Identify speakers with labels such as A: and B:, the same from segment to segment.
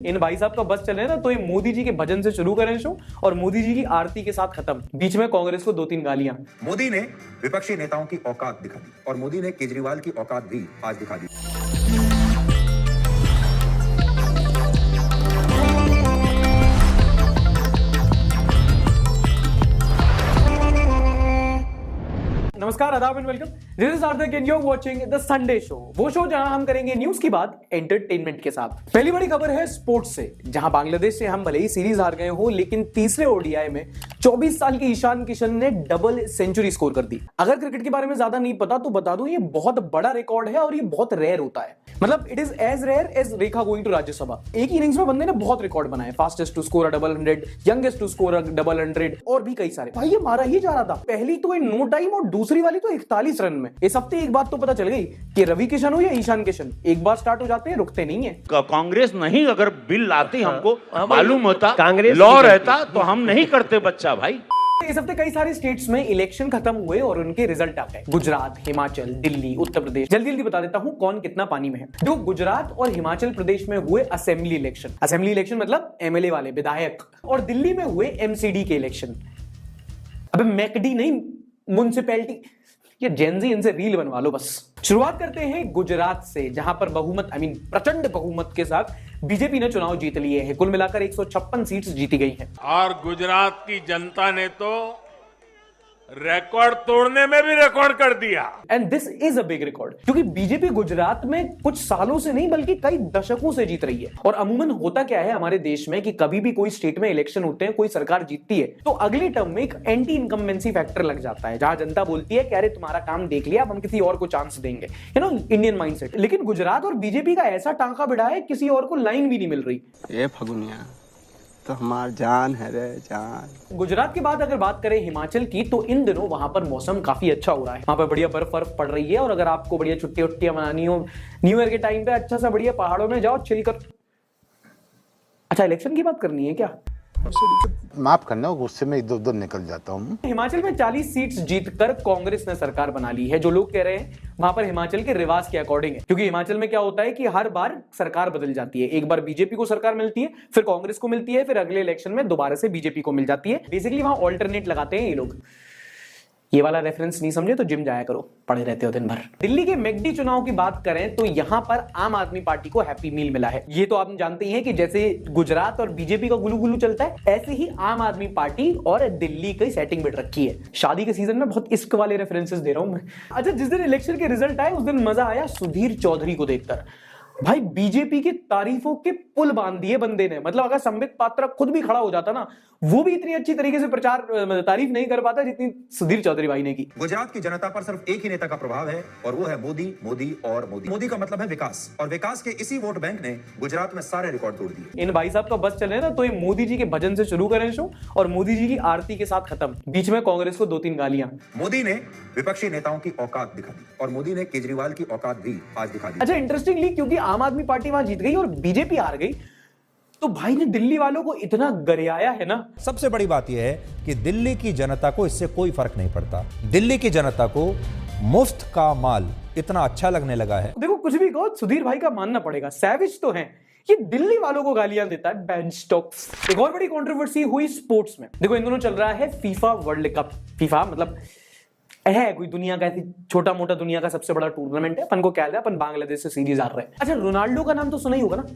A: इन भाई साहब का बस चले ना तो ये मोदी जी के भजन से शुरू करें शो और मोदी जी की आरती के साथ खत्म। बीच में कांग्रेस को 2-3 गालियां।
B: मोदी ने विपक्षी नेताओं की औकात दिखा दी और मोदी ने केजरीवाल की औकात भी आज दिखा दी।
A: नमस्कार, आदाब and welcome. This is Sarthak and you are watching the Sunday show, वो शो जहां हम करेंगे न्यूज की बात एंटरटेनमेंट के साथ। पहली बड़ी खबर है स्पोर्ट्स से, जहां बांग्लादेश से हम भले ही सीरीज हार गए हो, लेकिन तीसरे ओडीआई में 24 साल के ईशान किशन ने डबल सेंचुरी स्कोर कर दी। अगर क्रिकेट के बारे में ज्यादा नहीं पता तो बता दूं, ये बहुत बड़ा रिकॉर्ड है और ये बहुत रेयर होता है। मतलब it is as rare as Rekha going to Rajya Sabha. एक ही इनिंग्स में बंदे ने बहुत रिकॉर्ड बनाए, fastest to score a double 100, youngest to score a double 100 और भी कई सारे। भाई ये मारा ही जा रहा था, पहली तो इन नो टाइम और दूसरी वाली तो 41 रन में। इस हफ्ते एक बात तो पता चल गई कि रवि किशन हो या ईशान किशन, एक बार स्टार्ट हो जाते हैं रुकते नहीं है।
C: कांग्रेस नहीं अगर बिल लाती हमको मालूम होता,
D: कांग्रेस
C: लॉ रहता तो हम नहीं करते बच्चा भाई।
A: इस हफ्ते कई सारे स्टेट्स में इलेक्शन खत्म हुए और उनके रिजल्ट आ गए। गुजरात, हिमाचल, दिल्ली, उत्तर प्रदेश। जल्दी जल्दी बता देता हूं कौन कितना पानी में है। जो गुजरात और हिमाचल प्रदेश में हुए असेंबली इलेक्शन मतलब एमएलए वाले विधायक, और दिल्ली में हुए एमसीडी के इलेक्शन। अबे मैकडी नहीं, म्युनिसिपैलिटी। ये जेनजी, इनसे रील बनवा लो बस। शुरुआत करते हैं गुजरात से, जहां पर बहुमत प्रचंड बहुमत के साथ बीजेपी ने चुनाव जीत लिए हैं। कुल मिलाकर 156 सीट्स जीती गई हैं।
E: और गुजरात की जनता ने तो रिकॉर्ड तोड़ने में भी रिकॉर्ड कर दिया।
A: And this is a big record, क्योंकि बीजेपी गुजरात में कुछ सालों से नहीं बल्कि कई दशकों से जीत रही है। और अमूमन होता क्या है हमारे देश में कि कभी भी कोई स्टेट में इलेक्शन होते हैं, कोई सरकार जीतती है तो अगले टर्म में एक एंटी इनकम्बेंसी फैक्टर लग जाता है, जहां जनता बोलती है कि अरे तुम्हारा काम देख लिया, अब हम किसी और को चांस देंगे। You know, Indian mindset. लेकिन गुजरात और बीजेपी का ऐसा टांका भिड़ा है, किसी और को लाइन भी नहीं मिल रही।
D: ए फगुनिया तो हमार जान है रे जान।
A: गुजरात के बाद अगर बात करें हिमाचल की, तो इन दिनों वहां पर मौसम काफी अच्छा हो रहा है। वहां पर बढ़िया बर्फ पड़ रही है, और अगर आपको बढ़िया छुट्टी उट्टियां मनानी हो न्यू ईयर के टाइम पे, अच्छा सा बढ़िया पहाड़ों में जाओ, चिल कर। अच्छा, इलेक्शन की बात करनी है क्या?
F: माफ करना, गुस्से में इधर उधर निकल जाता हूँ।
A: हिमाचल में 40 सीट्स जीतकर कांग्रेस ने सरकार बना ली है। जो लोग कह रहे हैं वहां पर हिमाचल के रिवाज के अकॉर्डिंग है, क्योंकि हिमाचल में क्या होता है कि हर बार सरकार बदल जाती है। एक बार बीजेपी को सरकार मिलती है, फिर कांग्रेस को मिलती है, फिर अगले इलेक्शन में दोबारा से बीजेपी को मिल जाती है। बेसिकली वहां ऑल्टरनेट लगाते हैं ये लोग। ये वाला रेफरेंस नहीं समझे तो जिम जाया करो, पढ़े रहते हो दिन भर। दिल्ली के मैकडी चुनाव की बात करें तो यहां पर आम आदमी पार्टी को हैप्पी मील मिला है। ये तो आप जानते ही हैं कि जैसे गुजरात और बीजेपी का गुलू गुलू चलता है, ऐसे ही आम आदमी पार्टी और दिल्ली की सेटिंग बिठ रखी है। शादी के सीजन में बहुत इश्क वाले रेफरेंसेस दे रहा हूं मैं। अच्छा, जिस दिन इलेक्शन के रिजल्ट आए उस दिन मजा आया सुधीर चौधरी को देखकर। भाई बीजेपी की तारीफों के पुल बांध दिए बंदे ने। मतलब अगर संबित पात्रा खुद भी खड़ा हो जाता ना, वो भी इतनी अच्छी तरीके से तारीफ नहीं कर पाता जितनी सुधीर चौधरी भाई ने की।
B: गुजरात की जनता पर सिर्फ एक ही नेता का प्रभाव है और वो है मोदी, मोदी और मोदी। मोदी का मतलब है विकास, और विकास के इसी वोट बैंक ने गुजरात में सारे रिकॉर्ड तोड़ दिए।
A: इन भाई साहब का बस चले ना तो ये मोदी जी के भजन से शुरू करें शो और मोदी जी की आरती के साथ खत्म। बीच में कांग्रेस को 2-3 गालियां।
B: मोदी ने विपक्षी नेताओं की औकात दिखा दी और मोदी ने केजरीवाल की औकात भी आज दिखा दी।
A: अच्छा, इंटरेस्टिंगली क्योंकि आम आदमी पार्टी वहां जीत गई और बीजेपी हार गई, तो भाई ने दिल्ली वालों को इतना गरियाया है ना।
G: सबसे बड़ी बात यह है कि दिल्ली की जनता को इससे कोई फर्क नहीं पड़ता। दिल्ली की जनता को मुफ्त का माल इतना अच्छा लगने लगा है।
A: देखो, कुछ भी कहो, सुधीर भाई का मानना पड़ेगा, सैविज तो हैं। ये दिल्ली वालों को गालियां देता है, बेंच स्टोक्स। एक और बड़ी कंट्रोवर्सी हुई स्पोर्ट्स में। देखो, इन दोनों चल रहा है फीफा वर्ल्ड कप। फीफा मतलब है कोई दुनिया का ऐसी छोटा मोटा दुनिया का सबसे बड़ा टूर्नामेंट है। अपन को क्या है, अपन बांग्लादेश से सीरीज हार रहे हैं। अच्छा, रोनाल्डो का नाम तो सुना ही होगा ना।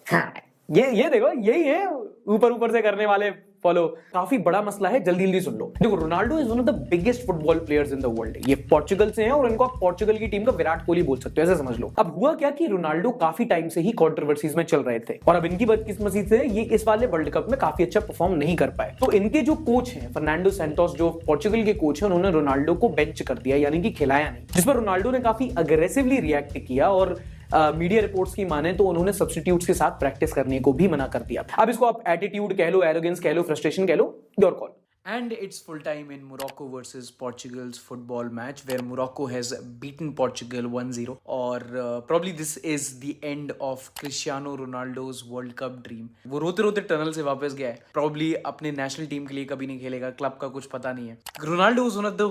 A: हाँ, ये देखो, यही है ऊपर से करने वाले फॉलो। काफी बड़ा मसला है, जल्दी जल्दी सुन लो। देखो, Ronaldo is one of the biggest football players in the world. ये पोर्चुगल से हैं और इनको आप पोर्चुगल की टीम का विराट कोहली बोल सकते हो, ऐसे समझ लो। अब हुआ क्या कि रोनाल्डो काफी टाइम से ही कंट्रोवर्सीज में चल रहे थे, और अब इनकी बदकिस्मती से ये इस वाले वर्ल्ड कप में काफी अच्छा परफॉर्म नहीं कर पाए। तो इनके जो कोच हैं फर्नांडो सैंटोस, जो पोर्चुगल के कोच हैं, उन्होंने रोनाल्डो को बेंच कर दिया, यानी कि खिलाया नहीं। जिस पर रोनाल्डो ने काफी अग्रेसिवली रिएक्ट किया और मीडिया रिपोर्ट्स की माने तो उन्होंने सब्स्टिट्यूट्स के साथ प्रैक्टिस करने को भी मना कर दिया। अब इसको आप एटीट्यूड कह लो, एरोगेंस कह लो, फ्रस्ट्रेशन कह लो, your call. And it's full time in Morocco versus Portugal's football match where Morocco has beaten Portugal 1-0 और probably this is the end of Cristiano Ronaldo's World Cup dream. वो रोते रोते tunnel से वापस गया है. Probably अपने नेशनल टीम के लिए कभी नहीं खेलेगा. क्लब का कुछ पता नहीं है. Ronaldo is one of the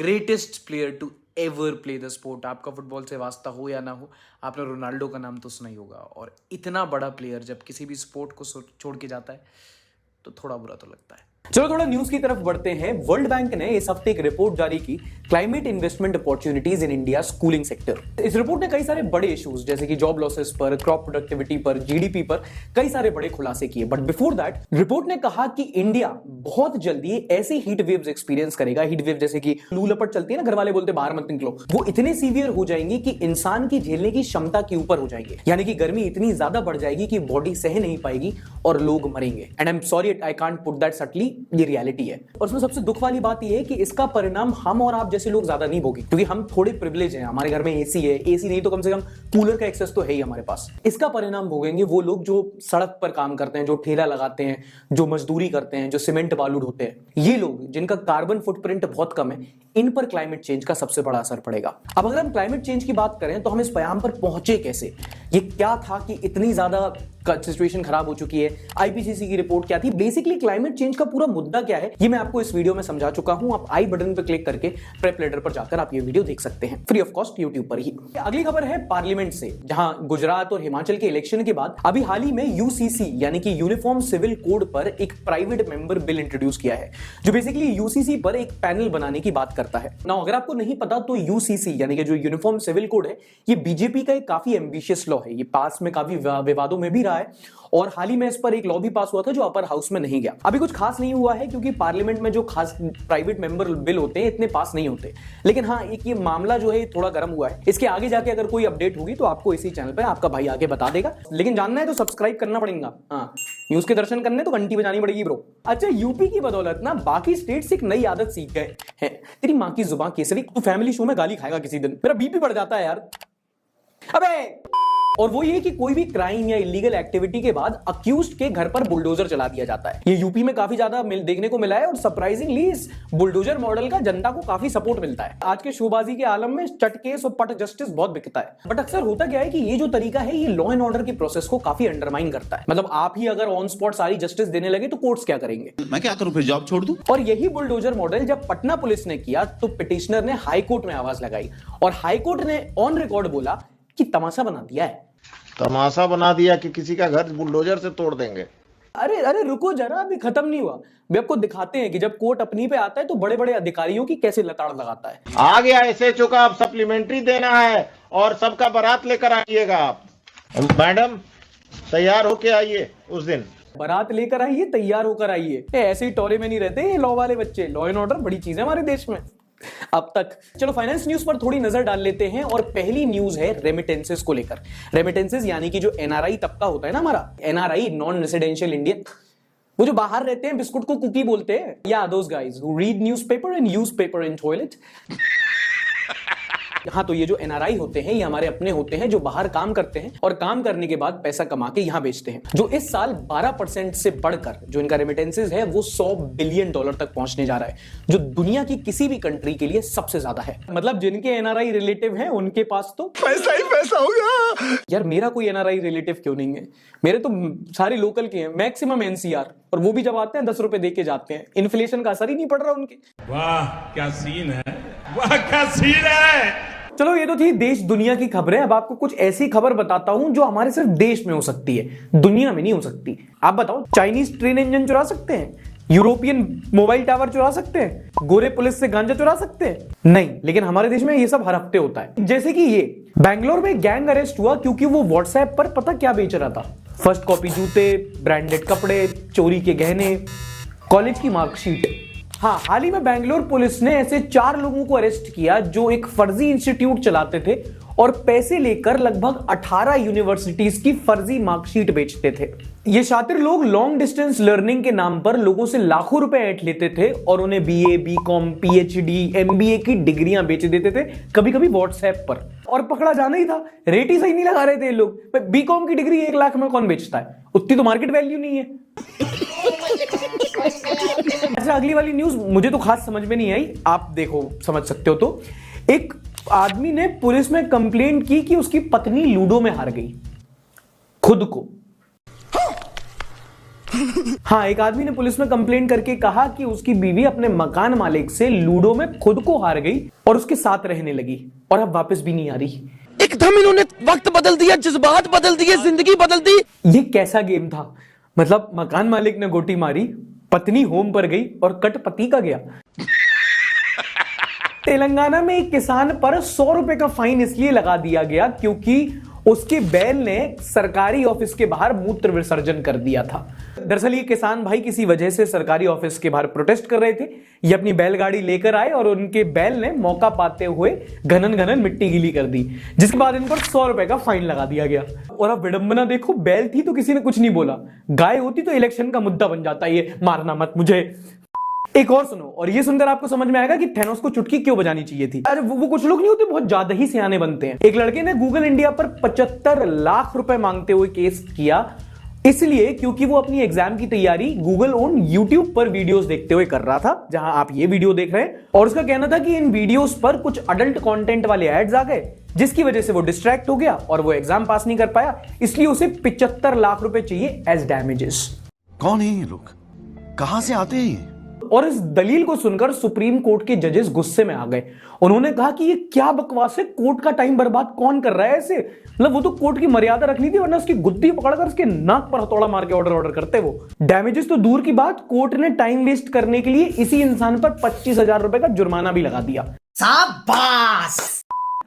A: greatest player to ever play the sport. आपका फुटबॉल से वास्ता हो या ना हो, आपने रोनाल्डो का नाम तो सुना ही होगा. और इतना बड़ा प्लेयर जब किसी भी स्पोर्ट को छोड़ के जाता है तो थोड़ा बुरा तो लगता है. चलो थोड़ा न्यूज की तरफ बढ़ते हैं. वर्ल्ड बैंक ने इस हफ्ते एक रिपोर्ट जारी की, climate investment opportunities in India schooling sector. इस रिपोर्ट ने कई सारे बड़े इश्यूज जैसे कि जॉब लॉसेस पर, क्रॉप प्रोडक्टिविटी पर, जीडीपी पर कई सारे बड़े खुलासे किए. बट बिफोर दैट रिपोर्ट ने कहा कि इंडिया बहुत जल्दी ऐसे हीट वेव्स एक्सपीरियंस करेगा. हीट वेव जैसे कि लू लपट चलती है ना, घर वाले बोलते बाहर मत निकलो, वो इतने सीवियर हो जाएंगे कि इंसान की झेलने की क्षमता के ऊपर हो जाएंगे. यानी कि गर्मी इतनी ज्यादा बढ़ जाएगी कि बॉडी सह नहीं पाएगी और लोग मरेंगे. And I am sorry I can't put that subtly, ये रियलिटी है. और उसमें सबसे दुख वाली बात यह है कि इसका परिणाम हम और आप जैसे लोग ज्यादा नहीं भोगे, क्योंकि हम थोड़े प्रिविलेज हैं. हमारे घर में एसी है, एसी नहीं तो कम से कम कूलर का एक्सेस तो है ही हमारे पास. इसका परिणाम भोगेंगे वो लोग जो सड़क पर काम करते हैं, जो ठेला लगाते हैं, जो मजदूरी करते हैं, जो सीमेंट बालू ढोते हैं. ये लोग जिनका कार्बन फुटप्रिंट बहुत कम है, इन पर क्लाइमेट चेंज का सबसे बड़ा असर पड़ेगा. अब अगर हम क्लाइमेट चेंज की बात करें तो हम इस पैगाम पर पहुंचे कैसे? ये क्या था कि इतनी ज्यादा सिचुएशन खराब हो चुकी है? आईपीसीसी की रिपोर्ट क्या थी? बेसिकली क्लाइमेट चेंज का पूरा मुद्दा क्या है, ये मैं आपको इस वीडियो में समझा चुका हूं. आप आई बटन पर क्लिक करके प्रेप लेटर पर जाकर आप ये वीडियो देख सकते हैं फ्री ऑफ कॉस्ट यूट्यूब पर ही. अगली खबर है पार्लियामेंट से, जहां गुजरात और हिमाचल के इलेक्शन के बाद अभी हाल ही में यूसीसी यानी कि यूनिफॉर्म सिविल कोड पर एक प्राइवेट मेंबर बिल इंट्रोड्यूस किया है, जो बेसिकली यूसीसी पर एक पैनल बनाने की बात करता है. नाउ अगर आपको नहीं पता तो यूसीसी यानी कि जो यूनिफॉर्म सिविल कोड है, ये बीजेपी का एक काफी एम्बिशियस लॉ है. ये पास में काफी विवादों में भी रहा है और हाल ही में इस पर एक लॉ भी पास हुआ था जो अपर हाउस में नहीं गया. अभी कुछ खास नहीं हुआ है क्योंकि पार्लियामेंट में जो खास प्राइवेट मेंबर बिल होते हैं इतने पास नहीं होते. लेकिन हाँ, एक ये मामला जो है थोड़ा गर्म हुआ है. इसके आगे जाके अगर कोई अपडेट होगी तो आपको इसी चैनल पर आपका भाई आगे बता देगा. लेकिन जानना है तो सब्सक्राइब करना पड़ेगा. हाँ, न्यूज के दर्शन करने तो घंटी बजानी पड़ेगी ब्रो. अच्छा, यूपी की बदौलत ना बाकी स्टेट्स एक नई आदत सीख गए हैं. तेरी माँ की जुबान केसरी, तू फैमिली शो में गाली खाएगा किसी दिन. मेरा बीपी बढ़ जाता है यार. अबे, और वो ये कि कोई भी क्राइम या इलीगल एक्टिविटी के बाद अक्यूज्ड के घर पर बुलडोजर चला दिया जाता है. ये यूपी में काफी ज्यादा देखने को मिला है और सरप्राइजिंगली इस बुलडोजर मॉडल का जनता को काफी सपोर्ट मिलता है. आज के शोबाजी के आलम में चट केस और पट जस्टिस बहुत बिकता है. बट अक्सर होता क्या है कि ये जो तरीका है ये लॉ एंड ऑर्डर की प्रोसेस को काफी अंडरमाइन करता है. मतलब आप ही अगर ऑन स्पॉट सारी जस्टिस देने लगे तो कोर्ट्स क्या करेंगे?
H: मैं क्या करूं, फिर जॉब छोड़ दूं?
A: और यही बुलडोजर मॉडल जब पटना पुलिस ने किया तो पिटिशनर ने हाई कोर्ट में आवाज लगाई और हाई कोर्ट ने ऑन रिकॉर्ड बोला कि तमाशा बना दिया है.
I: तमाशा बना दिया कि किसी का घर बुलडोजर से तोड़ देंगे.
A: अरे रुको जरा, अभी खत्म नहीं हुआ. अभी आपको दिखाते हैं कि जब कोर्ट अपनी पे आता है तो बड़े बड़े अधिकारियों की कैसे लताड़ लगाता है.
I: आ गया एसएचओ का, अब सप्लीमेंट्री देना है और सबका बारात लेकर आइएगा आप. मैडम तैयार होके आइए उस दिन.
A: बारात लेकर आइए, तैयार होकर आइए. ऐसे ही टोरे में नहीं रहते ये लॉ वाले बच्चे. लॉ एंड ऑर्डर बड़ी चीज है हमारे देश में अब तक. चलो फाइनेंस न्यूज पर थोड़ी नजर डाल लेते हैं और पहली न्यूज है रेमिटेंसेस को लेकर. रेमिटेंसेस यानी कि जो एनआरआई तबका होता है ना हमारा, एनआरआई नॉन रेसिडेंशियल इंडियन, वो जो बाहर रहते हैं, बिस्कुट को कुकी बोलते हैं. या those guys who read newspaper and use paper in toilet. हाँ, तो ये जो एनआरआई होते हैं ये हमारे अपने होते हैं जो बाहर काम करते हैं और काम करने के बाद पैसा कमा के यहां बेचते हैं, जो इस साल 12% से बढ़कर जो इनका रेमिटेंसेस है वो $100 बिलियन तक पहुंचने जा रहा है, जो दुनिया की किसी भी कंट्री के लिए सबसे ज्यादा है. मतलब जिनके एनआरआई रिलेटिव हैं उनके पास तो
H: पैसा ही पैसा होगा.
A: यार मेरा कोई एनआरआई रिलेटिव क्यों नहीं है? मेरे तो सारे लोकल के हैं, मैक्सिमम एनसीआर, और वो भी जब आते हैं 10 रुपए दे के जाते हैं. इन्फ्लेशन का असर ही नहीं पड़ रहा उनके.
E: वाह क्या सीन है, वाह क्या सीन है.
A: चलो ये तो थी देश दुनिया की खबरें. अब आपको कुछ ऐसी खबर बताता हूं जो हमारे सिर्फ देश में हो सकती है, दुनिया में नहीं हो सकती. आप बताओ, चाइनीज ट्रेन इंजन चुरा सकते हैं? यूरोपियन मोबाइल टावर चुरा सकते हैं? गोरे पुलिस से गांजा चुरा सकते हैं? नहीं. लेकिन हमारे देश में ये सब हर हफ्ते होता है. जैसे कि ये बैंगलोर में गैंग अरेस्ट हुआ क्योंकि वो व्हाट्सएप पर पता क्या बेच रहा था? फर्स्ट कॉपी जूते, ब्रांडेड कपड़े, चोरी के गहने, कॉलेज की मार्कशीट. हाँ, हाल ही में बैंगलोर पुलिस ने ऐसे 4 लोगों को अरेस्ट किया जो एक फर्जी इंस्टीट्यूट चलाते थे और पैसे लेकर लगभग 18 यूनिवर्सिटीज की फर्जी मार्कशीट बेचते थे। ये शातिर लोग लॉन्ग डिस्टेंस लर्निंग के नाम पर लोगों से लाखों रुपए ऐंठ लेते थे और उन्हें बीए, बीकॉम, पीएचडी, एमबीए की डिग्रियां बेच देते थे, कभी कभी व्हाट्सएप पर। और पकड़ा जाना ही था, रेट ही सही नहीं लगा रहे थे लोग। बीकॉम की डिग्री 1 लाख में कौन बेचता है, उतनी तो मार्केट वैल्यू नहीं है। अच्छा, अगली वाली न्यूज मुझे तो खास समझ में नहीं आई, आप देखो समझ सकते हो तो। एक आदमी ने पुलिस में कंप्लेंट की कि उसकी पत्नी लूडो में हार गई खुद को। हाँ, एक आदमी ने पुलिस में कंप्लेंट करके कहा कि उसकी बीवी अपने मकान मालिक से लूडो में खुद को हार गई और उसके साथ रहने लगी और अब वापस भी नहीं आ रही।
J: एकदम इन्होंने वक्त बदल दिया, जज्बात बदल दिए, जिंदगी बदल दी।
A: ये कैसा गेम था? मतलब मकान मालिक ने गोटी मारी, पत्नी होम पर गई और कट पति का गया। तेलंगाना में एक किसान पर 100 रुपए का फाइन इसलिए लगा दिया गया क्योंकि उसके बैल ने सरकारी ऑफिस के बाहर मूत्र विसर्जन कर दिया था। दरअसल ये किसान भाई किसी वजह से सरकारी ऑफिस के बाहर प्रोटेस्ट कर रहे थे। ये अपनी बैलगाड़ी लेकर आए और उनके बैल ने मौका पाते हुए घनन मिट्टी गीली कर दी, जिसके बाद इन पर 100 रुपए का फाइन लगा दिया गया। और अब विडंबना देखो, बैल थी तो किसी ने कुछ नहीं बोला, गाय होती तो इलेक्शन का मुद्दा बन जाता, ये मारना मत मुझे। एक और सुनो, और ये सुनकर आपको समझ में आएगा कि थैनोस को चुटकी क्यों बजानी चाहिए थी। अरे वो कुछ लोग नहीं होते, बहुत ज्यादा ही सियाने बनते हैं। एक लड़के ने गूगल इंडिया पर 75 लाख रुपए मांगते हुए केस किया, इसलिए क्योंकि वो अपनी एग्जाम की तैयारी गूगल ऑन यूट्यूब पर वीडियोस देखते हुए कर रहा था, जहां आप ये वीडियो देख रहे हैं। और उसका कहना था कि इन वीडियोस पर कुछ अडल्ट कंटेंट वाले एड्स आ गए, जिसकी वजह से वो डिस्ट्रैक्ट हो गया और वो एग्जाम पास नहीं कर पाया, इसलिए उसे 75 लाख रुपए चाहिए एज डैमेजेस।
H: कौन है ये लोग, कहां से आते हैं ये?
A: और इस दलील को सुनकर सुप्रीम कोर्ट के जजेस गुस्से में आ गए। उन्होंने कहा कि ये क्या बकवास है, कोर्ट का टाइम बर्बाद कौन कर रहा है ऐसे। मतलब वो तो कोर्ट की मर्यादा रखनी थी, वरना उसकी गुद्दी पकड़कर उसके नाक पर हथौड़ा मार के ऑर्डर करते। वो डैमेजेस तो दूर की बात, कोर्ट ने टाइम वेस्ट करने के लिए इसी इंसान पर 25,000 रुपए का जुर्माना भी लगा दिया। शाबाश।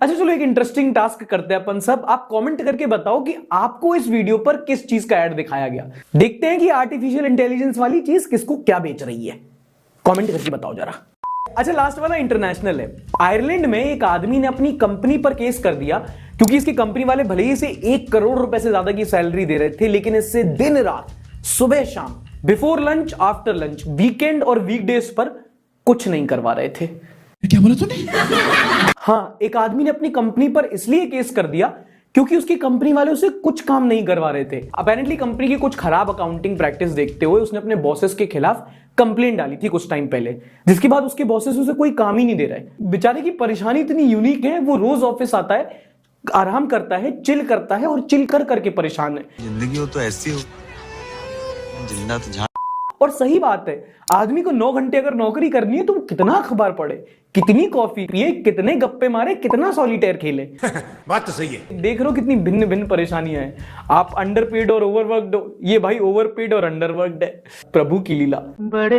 A: अच्छा चलो, एक इंटरेस्टिंग टास्क करते हैं अपन सब। आप कमेंट करके बताओ कि आपको इस वीडियो पर किस चीज का ऐड दिखाया गया। देखते हैं कि आर्टिफिशियल इंटेलिजेंस वाली चीज किसको क्या बेच रही है, कमेंट करके बताओ जरा। अच्छा, लास्ट वाला इंटरनेशनल है। आयरलैंड में एक आदमी ने अपनी कंपनी पर केस कर दिया क्योंकि इसकी कंपनी वाले भले ही इसे 1 करोड़ रुपए से ज्यादा की सैलरी दे रहे थे, लेकिन इससे दिन रात, सुबह शाम, before lunch, after lunch, weekend और वीकडेज पर कुछ नहीं करवा रहे थे।
H: क्या बोला तूने?
A: हाँ, एक आदमी ने अपनी कंपनी पर इसलिए केस कर दिया क्योंकि उसकी कंपनी वाले उसे कुछ काम नहीं करवा रहे थे। अपेरेंटली कंपनी की कुछ खराब अकाउंटिंग प्रैक्टिस देखते हुए उसने अपने बॉसेस के खिलाफ कंप्लेंट डाली थी कुछ टाइम पहले, जिसके बाद उसके बॉसेस उसे कोई काम ही नहीं दे रहे। बेचारे की परेशानी इतनी यूनिक है, वो रोज ऑफिस आता है, आराम करता है, चिल करता है और चिल कर करके परेशान है।
H: जिंदगी हो तो ऐसी हो, जिंदा तो
A: और सही बात है, आदमी को 9 घंटे अगर नौकरी करनी है तो वो कितना अखबार पढ़े, कितनी कॉफी पिए, कितने गप्पे मारे, कितना सॉलिटेयर खेले।
C: बात तो सही है।
A: देख रहे हो कितनी भिन्न भिन्न परेशानियां हैं। आप अंडरपेड और ओवरवर्क्ड हो, ये भाई ओवरपेड और अंडरवर्क्ड है। प्रभु की लीला।
J: बड़े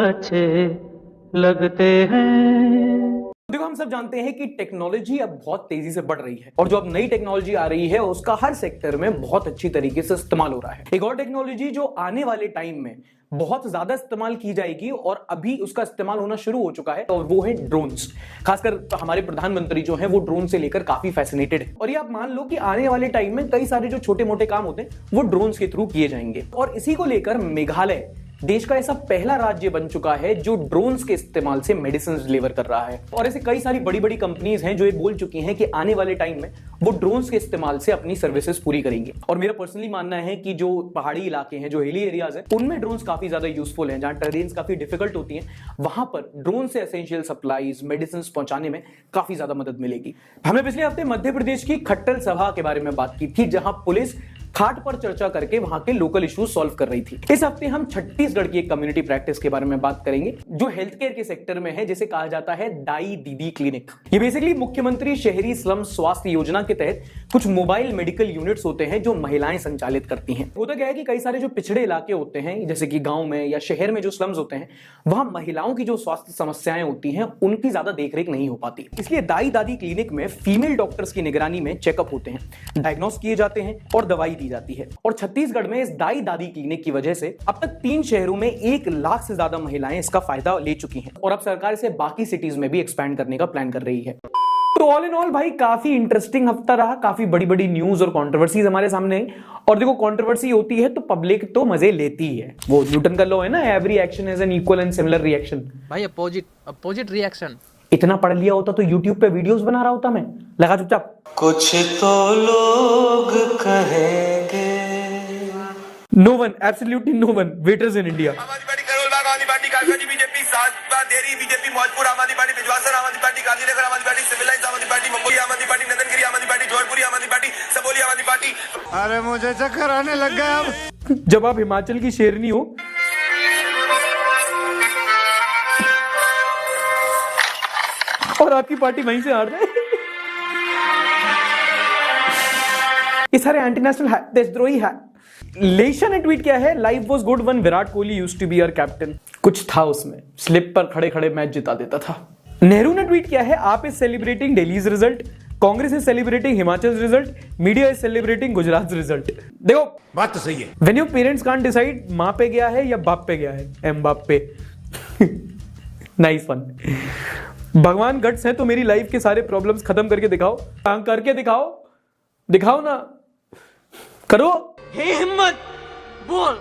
J: अच्छे लगते हैं।
A: देखो, हम सब जानते हैं कि टेक्नोलॉजी अब बहुत तेजी से बढ़ रही है और जो अब नई टेक्नोलॉजी आ रही है उसका हर सेक्टर में बहुत अच्छी तरीके से इस्तेमाल हो रहा है। एक और टेक्नोलॉजी जो आने वाले टाइम में बहुत ज्यादा इस्तेमाल की जाएगी और अभी उसका इस्तेमाल होना शुरू हो चुका है, और वो है ड्रोन्स। खासकर हमारे प्रधानमंत्री जो हैं वो ड्रोन से लेकर काफी फैसिनेटेड है। और ये आप मान लो कि आने वाले टाइम में कई सारे जो छोटे मोटे काम होते हैं वो ड्रोन्स के थ्रू किए जाएंगे। और इसी को लेकर मेघालय देश का ऐसा पहला राज्य बन चुका है जो ड्रोन्स के इस्तेमाल से मेडिसिन डिलीवर कर रहा है। और ऐसे कई सारी बड़ी बड़ी कंपनीज हैं जो ये बोल चुकी हैं कि आने वाले टाइम में वो ड्रोन्स के इस्तेमाल से अपनी सर्विसेज पूरी करेंगे। और मेरा पर्सनली मानना है कि जो पहाड़ी इलाके हैं, जो हिली एरियाज हैं, उनमें ड्रोन्स काफी ज्यादा यूजफुल हैं। जहां टेरेन्स काफी डिफिकल्ट होती हैं, वहां पर ड्रोन से एसेंशियल सप्लाईज, मेडिसिन पहुंचाने में काफी ज्यादा मदद मिलेगी। हमने पिछले हफ्ते मध्य प्रदेश की खट्टल सभा के बारे में बात की थी, जहां पुलिस खाट पर चर्चा करके वहां के लोकल इश्यूज सॉल्व कर रही थी। इस हफ्ते हम छत्तीसगढ़ की एक कम्युनिटी प्रैक्टिस के बारे में बात करेंगे जो हेल्थ केयर के सेक्टर में है, जिसे कहा जाता है दाई दीदी क्लिनिक। ये बेसिकली मुख्यमंत्री शहरी स्लम स्वास्थ्य योजना के तहत कुछ मोबाइल मेडिकल यूनिट्स होते हैं जो महिलाएं संचालित करती हैं। होता क्या है कि कई सारे जो पिछड़े इलाके होते हैं, जैसे कि गांव में या शहर में जो स्लम्स होते हैं, वहां महिलाओं की जो स्वास्थ्य समस्याएं होती हैं उनकी ज्यादा देखरेख नहीं हो पाती। इसलिए दाई दादी क्लिनिक में फीमेल डॉक्टर्स की निगरानी में चेकअप होते हैं, डायग्नोस किए जाते हैं और दवाई दी जाती है। और छत्तीसगढ़ में इस दाई दादी क्लिनिक की वजह से अब तक 3 शहरों में 1 लाख से ज्यादा महिलाएं इसका फायदा ले चुकी हैं और अब सरकार इसे बाकी सिटीज में भी एक्सपैंड करने का प्लान कर रही है। तो ऑल इन ऑल भाई काफी इंटरेस्टिंग हफ्ता रहा, काफी बड़ी बड़ी न्यूज और कंट्रोवर्सीज हमारे सामने आई। और देखो कंट्रोवर्सी होती है तो पब्लिक तो मजे लेती है, वो न्यूटन का लॉ है ना, every action is an equal and similar reaction.
J: भाई अपोजिट रिएक्शन।
A: इतना पढ़ लिया होता तो यूट्यूब पे वीडियोस बना रहा होता मैं, लगा चुपचाप।
H: कुछ तो लोग कहेंगे।
A: No one, absolutely no one, waiters in India.
B: Aam Aadmi party Karol Bagh, आम आदमी पार्टी कालकाजी, बीजेपी सासपा देरी, बीजेपी मौजपुर, आम आदमी पार्टी बिजवासर, आम आदमी पार्टी गांधीनगर, आम आदमी पार्टी सिविल लाइंस, आम आदमी पार्टी मंगोली, आम आदमी पार्टी नंदनगिरी, आम आदमी पार्टी जौनपुरी, आम आदमी पार्टी सबोली, आम आदमी पार्टी।
D: अरे मुझे चक्कर आने लग गया अब।
A: जब आप हिमाचल की शेरनी हो और आपकी पार्टी वहीं से हार जाए। ये सारे एंटी नेशनल है, देशद्रोही है। लेशा ने ट्वीट किया है, life was good when Virat Kohli used to be our captain. कुछ था उसमें, स्लिप पर खड़े खड़े मैच जिता देता था। नेहरू ने ट्वीट किया है, आप is celebrating Delhi's result, Congress is celebrating Himachal result, media is celebrating Gujarat result. देखो
C: बात तो सही है।
A: When your parents can't decide मां पे गया है या बाप पे गया है, एमबाप्पे। Nice one. भगवान गट्स है तो मेरी लाइफ के सारे प्रॉब्लम्स खत्म करके दिखाओ, काम करके दिखाओ, दिखाओ ना, करो।
J: हे हिम्मत बोल।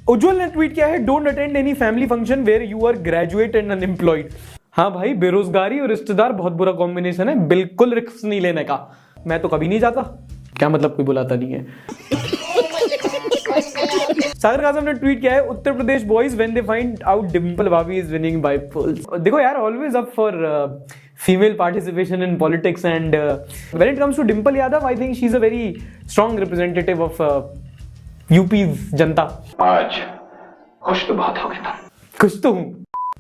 A: उज्जवल ने ट्वीट किया है, don't attend any family function where you are graduate and unemployed. हाँ भाई, बेरोजगारी और रिश्तेदार बहुत बुरा कॉम्बिनेशन है, बिल्कुल रिस्क नहीं लेने का। मैं तो कभी नहीं जाता। क्या मतलब, कोई बुलाता नहीं है। सागर काजम ने ट्वीट किया है, Uttar Pradesh boys when they find out Dimple भाभी इज विनिंग बाय पोल्स। देखो यार, always up for female participation in politics and when it comes to Dimple Yadav, I think she is a very strong representative of UP जनता।
B: आज खुश तो बहुत हो गया।
A: कुछ तो हूं।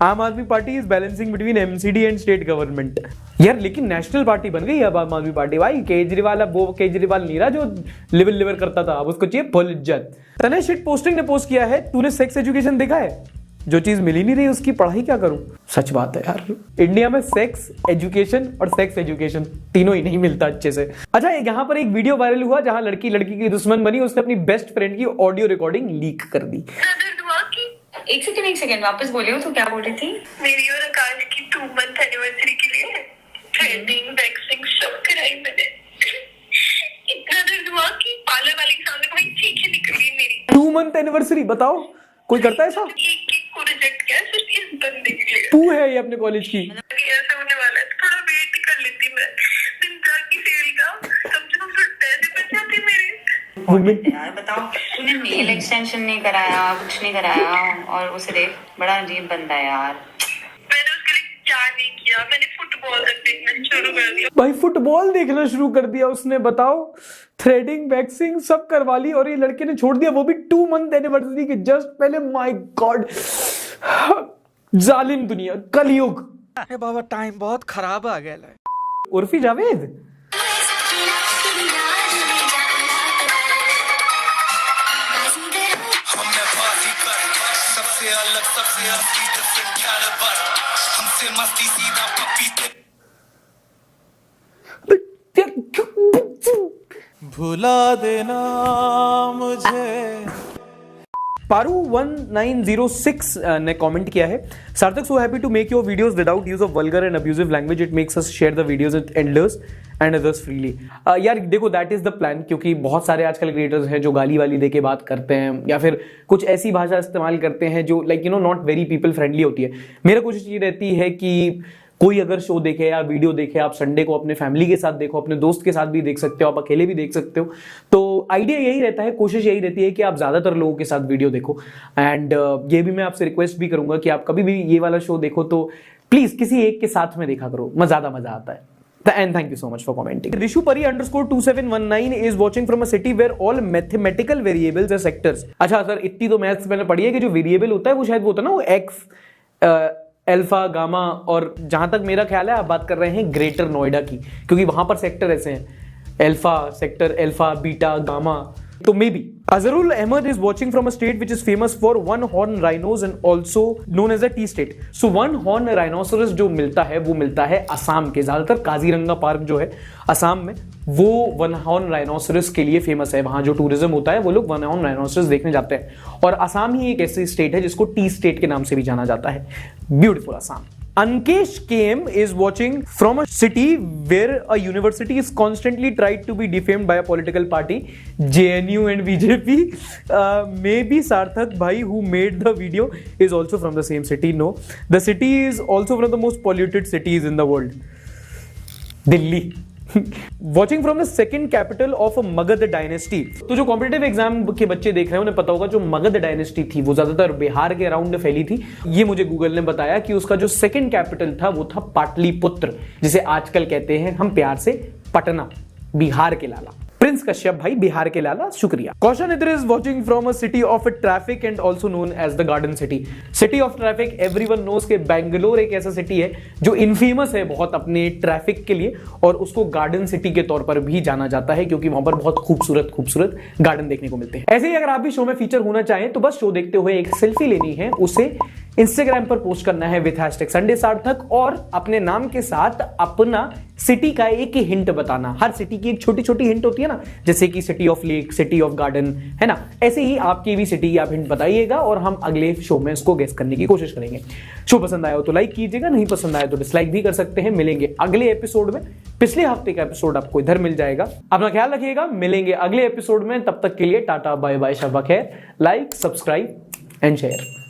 A: आम Aadmi party is balancing between MCD and state government. यार लेकिन नेशनल पार्टी बन गई अब आम आदमी पार्टी। भाई केजरीवाल अब वो केजरीवाल नहीं रहा जो लिवर करता था, अब उसको चाहिए फुल इज्जत। तने शिट पोस्टिंग ने पोस्ट किया है, तूने सेक्स एजुकेशन देखा है? जो चीज मिली नहीं रही उसकी पढ़ाई क्या करूं? सच बात है यार, इंडिया में सेक्स एजुकेशन और सेक्स एजुकेशन तीनों ही नहीं मिलता अच्छे से। अच्छा, यहाँ पर एक वीडियो वायरल हुआ जहां लड़की लड़की की दुश्मन बनी, उसने अपनी बेस्ट फ्रेंड की ऑडियो रिकॉर्डिंग लीक कर दी।
K: एक सेकंड वापस बोलियो, तो क्या बोल रही थी? मेरी और आकाश की 2 मंथ एनिवर्सरी के लिए थ्रेडिंग, वैक्सिंग सब कराई मैंने। इतना दर्द हुआ कि पार्लर वाले के सामने भाई चीखें निकली मेरी।
A: 2 मंथ एनिवर्सरी, बताओ कोई करता है ऐसा?
K: एक को रिजेक्ट किया सिर्फ इस बंदे के लिए।
A: तू है ये अपने कॉलेज की?
K: ऐसा होने वाला है, थोड़ा वेट कर लेती मैं। दिन की सेल का कम से कम पैसे बच जाते मेरे।
L: यार बताओ, तूने नेल एक्सटेंशन नहीं कराया, कुछ नहीं कराया, और उसे देख बड़ा अजीब बंदा है यार।
K: मैंने उसके लिए क्या नहीं किया, मैंने फुटबॉल तक देखना शुरू कर दिया।
A: भाई फुटबॉल देखना शुरू कर दिया उसने, बताओ। थ्रेडिंग, वैक्सिंग सब करवा ली और ये लड़के ने छोड़ दिया, वो भी 2 मंथ एनिवर्सरी के जस्ट पहले। माय गॉड, जालिम दुनिया, कलयुग।
J: अरे बाबा, टाइम बहुत खराब आ गया है।
A: उर्फी जावेद,
J: भुला देना मुझे।
A: पारू 1906 ने कमेंट किया है, Sarthak so happy to make your videos without use of vulgar and abusive language, it makes us share the videos with enders and others freely. यार देखो, दैट इज द प्लान, क्योंकि बहुत सारे आजकल क्रिएटर्स हैं जो गाली वाली दे के बात करते हैं या फिर कुछ ऐसी भाषा इस्तेमाल करते हैं जो like you know not very people friendly होती है। मेरा कोशिश ये रहती है कि कोई अगर शो देखे या वीडियो देखे, आप संडे को अपने फैमिली के साथ देखो, अपने दोस्त के साथ भी देख सकते हो, आप अकेले भी देख सकते हो। तो आइडिया यही रहता है, कोशिश यही रहती है कि आप ज्यादातर लोगों के साथ वीडियो देखो। एंड ये भी मैं आपसे रिक्वेस्ट भी करूंगा कि आप कभी भी ये वाला शो देखो तो प्लीज किसी एक के साथ में देखा करो, ज्यादा मजा आता है। And thank you so much for commenting. Rishupari_2719 is watching from a city where all mathematical variables are sectors. अच्छा सर, इतनी तो मैथ्स मैंने पढ़ी है कि जो वेरिएबल होता है वो शायद वो होता है ना, वो एक्स, अल्फा, गामा, और जहां तक मेरा ख्याल है आप बात कर रहे हैं ग्रेटर नोएडा की, क्योंकि वहां पर सेक्टर ऐसे हैं, alpha sector, alpha, beta, gamma. तो may be Azharul Ahmed is watching from a state which is famous for one horn rhinos and also known as a tea state. So one horn rhinoceros जो मिलता है वो मिलता है असम के, ज्यादातर Kaziranga park जो है असम में, वो वन हॉर्न राइनोसरस के लिए फेमस है। वहां जो टूरिज्म होता है वो लोग वन हॉर्न राइनोसरस देखने जाते हैं। और असम ही एक ऐसी स्टेट है जिसको टी स्टेट के नाम से भी जाना जाता है। Beautiful Assam. Ankesh KM is watching from a city where a university is constantly tried to be defamed by a political party, JNU and BJP. Maybe Sarthak Bhai, who made the video, is also from the same city. No, the city is also one of the most polluted cities in the world. Delhi. Watching from the second capital of a Magध dynasty. तो जो competitive exam के बच्चे देख रहे हैं उन्हें पता होगा जो मगध डायनेस्टी थी वो ज्यादातर बिहार के अराउंड फैली थी। ये मुझे गूगल ने बताया कि उसका जो सेकंड कैपिटल था वो था पाटलिपुत्र, जिसे आजकल कहते हैं हम प्यार से पटना, बिहार के लाला। प्रिंस कश्यप भाई बिहार के लाला, शुक्रिया। कौशन इधर is watching from a city of traffic and also known as the garden city. City of traffic, everyone knows के बैंगलोर एक ऐसा सिटी है जो इनफेमस है बहुत अपने ट्रैफिक के लिए, और उसको गार्डन सिटी के तौर पर भी जाना जाता है क्योंकि वहां पर बहुत खूबसूरत खूबसूरत गार्डन देखने को मिलते हैं। ऐसे ही अगर आप भी शो में फीचर होना चाहें तो बस शो देखते हुए एक सेल्फी लेनी है, उसे इंस्टाग्राम पर पोस्ट करना है विद #संडे सार्थक, और अपने नाम के साथ अपना सिटी का एक ही हिंट बताना। हर सिटी की एक छोटी छोटी हिंट होती है ना, जैसे कि city of lake, city of garden, है ना, ऐसे ही आपकी भी सिटी आप हिंट बताइएगा और हम अगले शो में इसको गेस करने की कोशिश करेंगे। शो पसंद आया हो तो लाइक कीजिएगा, नहीं पसंद आया तो डिसलाइक भी कर सकते हैं। मिलेंगे अगले एपिसोड में, पिछले हफ्ते का एपिसोड आपको इधर मिल जाएगा। अपना ख्याल रखिएगा, मिलेंगे अगले एपिसोड में, तब तक के लिए टाटा बाय बाय, शब बखैर। Like, subscribe and share.